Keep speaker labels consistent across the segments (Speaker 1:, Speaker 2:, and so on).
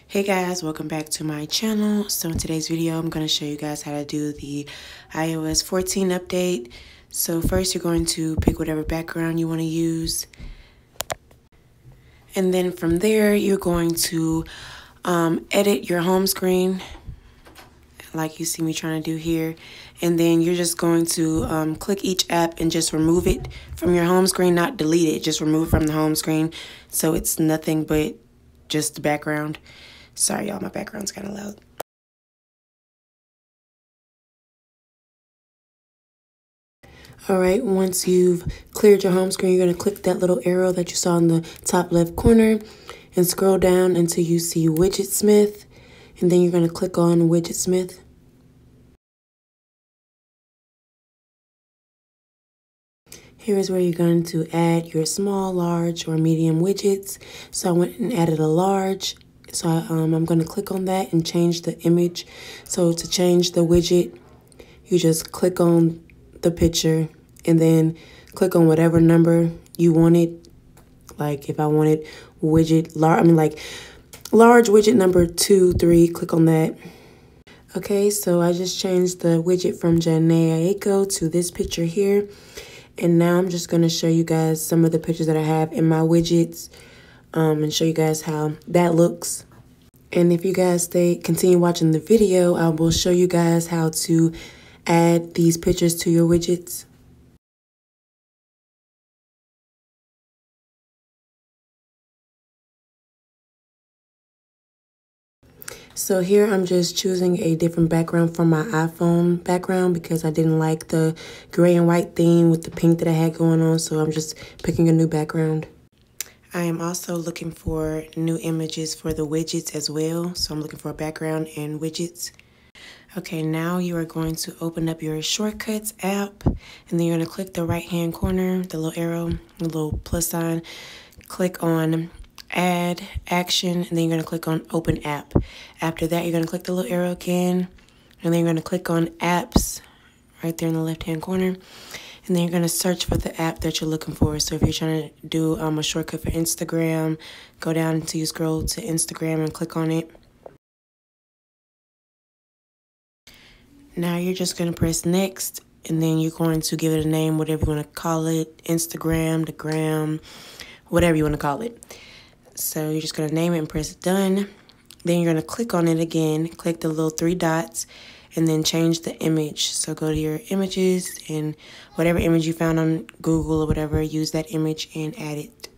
Speaker 1: Hey guys, welcome back to my channel. So in today's video, I'm going to show you guys how to do the iOS 14 update. So first you're going to pick whatever background you want to use. And then from there, you're going to edit your home screen like you see me trying to do here. And then you're just going to click each app and just remove it from your home screen, not delete it, just remove it from the home screen. So it's nothing but just the background. Sorry, y'all, my background's kind of loud. All right, once you've cleared your home screen, you're going to click that little arrow that you saw in the top left corner and scroll down until you see Widgetsmith. And then you're going to click on Widgetsmith. Here is where you're going to add your small, large, or medium widgets. So I went and added a large. So I'm going to click on that and change the image. So to change the widget, you just click on the picture and then click on whatever number you wanted. Like if I wanted widget, large widget number 2, 3, click on that. Okay, so I just changed the widget from Janae Aiko to this picture here. And now I'm just going to show you guys some of the pictures that I have in my widgets and show you guys how that looks. And if you guys continue watching the video, I will show you guys how to add these pictures to your widgets. So here I'm just choosing a different background from my iPhone background because I didn't like the gray and white theme with the pink that I had going on. So I'm just picking a new background. I am also looking for new images for the widgets as well. So I'm looking for a background and widgets. Okay, now you are going to open up your Shortcuts app, and then you're going to click the right-hand corner, the little arrow, the little plus sign. Click on Add Action, and then you're going to click on Open App. After that, you're going to click the little arrow again, and then you're going to click on Apps right there in the left-hand corner. And then you're going to search for the app that you're looking for. So if you're trying to do a shortcut for Instagram, go down until you scroll to Instagram and click on it. Now you're just going to press next, and then you're going to give it a name, whatever you want to call it, Instagram, the gram, whatever you want to call it. So you're just going to name it and press done. Then you're going to click on it again, click the little 3 dots, and then change the image. So go to your images and whatever image you found on Google or whatever, use that image and add it.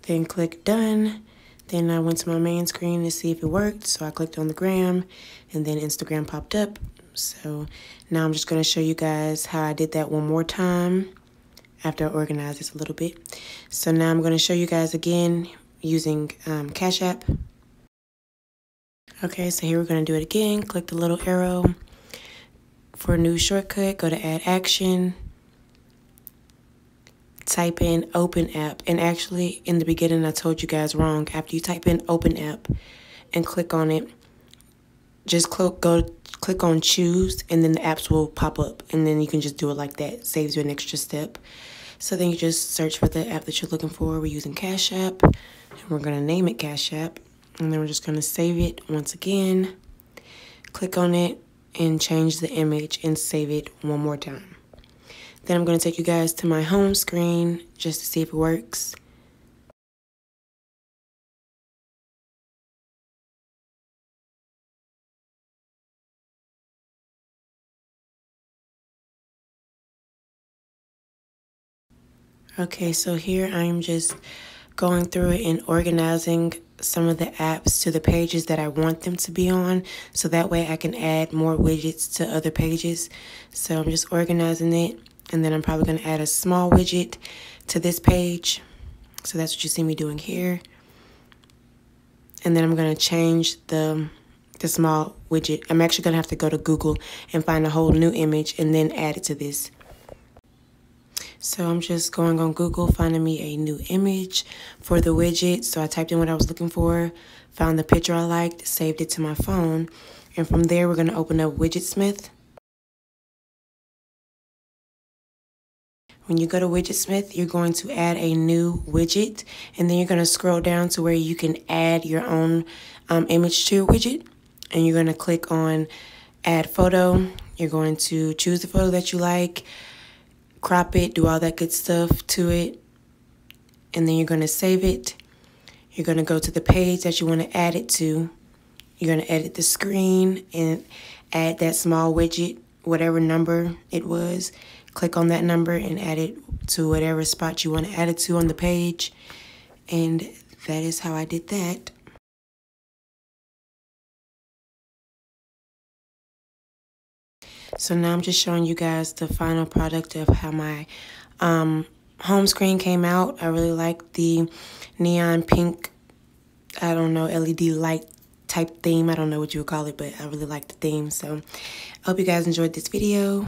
Speaker 1: Then click done. Then I went to my main screen to see if it worked. So I clicked on the gram and then Instagram popped up. So now I'm just going to show you guys how I did that one more time after I organized this a little bit. So now I'm going to show you guys again using Cash App. Okay, so here we're going to do it again. Click the little arrow for a new shortcut. Go to Add Action. Type in Open App. And actually, in the beginning, I told you guys wrong. After you type in Open App and click on it, just click on Choose, and then the apps will pop up. And then you can just do it like that. Saves you an extra step. So then you just search for the app that you're looking for. We're using Cash App, and we're going to name it Cash App. And then we're just going to save it once again. Click on it and change the image and save it one more time. Then I'm going to take you guys to my home screen just to see if it works. Okay, so here I'm just going through it and organizing some of the apps to the pages that I want them to be on, so that way I can add more widgets to other pages. So I'm just organizing it, and then I'm probably going to add a small widget to this page. So that's what you see me doing here. And then I'm going to change the small widget. I'm actually going to have to go to Google and find a whole new image and then add it to this. So I'm just going on Google, finding me a new image for the widget. So I typed in what I was looking for, found the picture I liked, saved it to my phone. And from there, we're going to open up Widgetsmith. When you go to Widgetsmith, you're going to add a new widget, and then you're going to scroll down to where you can add your own image to your widget, and you're going to click on Add Photo. You're going to choose the photo that you like, crop it, do all that good stuff to it, and then you're going to save it. You're going to go to the page that you want to add it to. You're going to edit the screen and add that small widget, whatever number it was. Click on that number and add it to whatever spot you want to add it to on the page. And that is how I did that. So now I'm just showing you guys the final product of how my home screen came out. I really like the neon pink, I don't know, LED light type theme. I don't know what you would call it, but I really like the theme. So I hope you guys enjoyed this video.